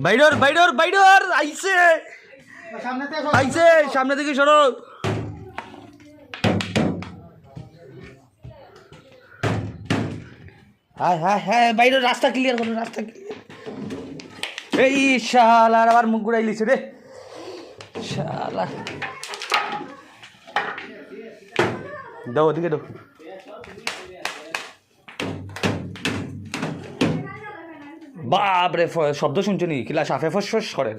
বাইডর বাইডর বাইডর আইছে আইছে সামনে থেকে সরো। হ্যাঁ হ্যাঁ হ্যাঁ বাইডর রাস্তা ক্লিয়ার করো রাস্তা ক্লিয়ার। এই শালার আবার মুখ ঘুরাই লিছে রে শালা। দাও ওদিকে দাও। বাপরে শব্দ শুনছো নি কিলা সাফে ফস করেন।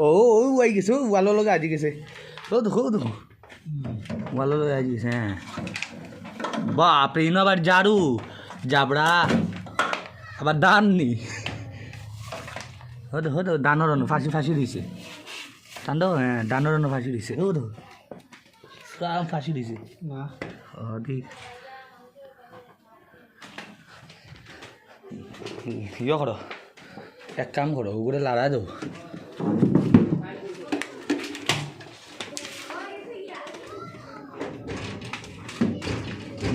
ও আই গেছে ওয়ালো লগে আজি গেছে ও দেখো দেখো ওয়ালো লগে আজি গেছে। হ্যাঁ বাপরে ইনো আবার ঝাড়ু জাবড়া আবার দান নি হতো হতো দানোর ফাঁসি ফাঁসি দিছে টান্ড। হ্যাঁ দানোর ফাঁসি দিছে ও তো ফাঁসি দিছে না ঠিক ইয়ে করো এক কাম করো ওগুলো লাড়া দাও।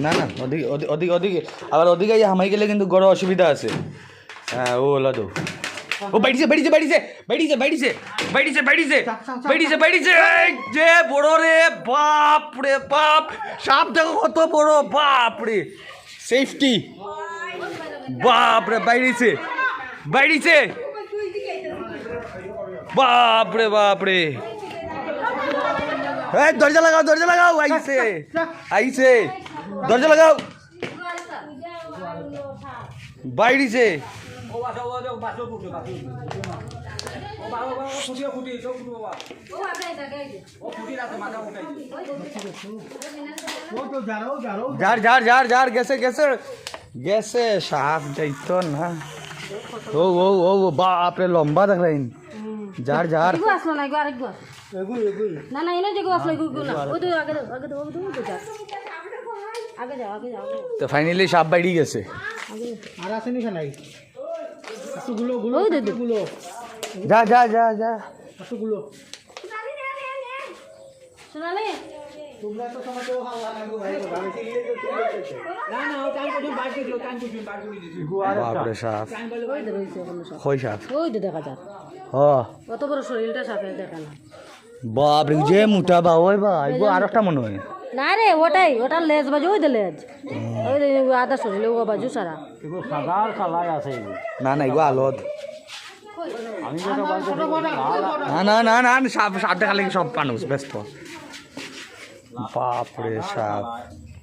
না না ওদিকে ওদিকে ওদিকে আবার ওদিকে হামাই গেলে কিন্তু বড় অসুবিধা আছে। হ্যাঁ ও ওলা দাও। ও বাইডিছে বাইডিছে বাইডিছে বাইডিছে বাইডিছে বাইডিছে বাইডিছে বাইডিছে বাইডিছে যে বড় রে বাপ রে বাপ সাপ দেখো কত বড় বাপ রে সেফটি বাপ রে বাইডিছে বাইডিছে বাপ রে বাপ রে। এই দরজা লাগাও আইছে আইছে দরজা লাগাও বাইডিছে। যার গেছে গেছে গেছে সাপ যাইতো না। ও ও ও বাপরে লম্বা দেখলেন যার যার না না এনে যে আসলে না ওই তো আগে আগে তো যা আগে যাও আগে যাও। তো ফাইনালি সাপ বাইড়ি গেছে। আর আসেনি খানাই আসুগুলো গুলো গুলো যা যা যা যা আসুগুলো শোনালে তোমরা তো সময় তো হাওয়া লাগো ভাই আমি চিল্লে তো না না ও টাইম পর্যন্ত বার করে দিছি বাপরে সাপ ওই দে রইছে কোনো সাপ কই সাপ ওই দে দেখা যায়। হ্যাঁ কত বড় শরীরটা সাপের দেখা না। বাপরে যে মোটা বা ওই বা এগো আরেকটা মনে হয় না রে ওটা লেজ বাজু ওই দে লেজ ওই দে আধা শরীর ও বাজু সারা এগো সাদার কালার আছে না না এগো আলোদ। আমি যেটা বলছি না না না না সাপ সাপ দেখালে সব মানুষ ব্যস্ত। বাপরে সাপ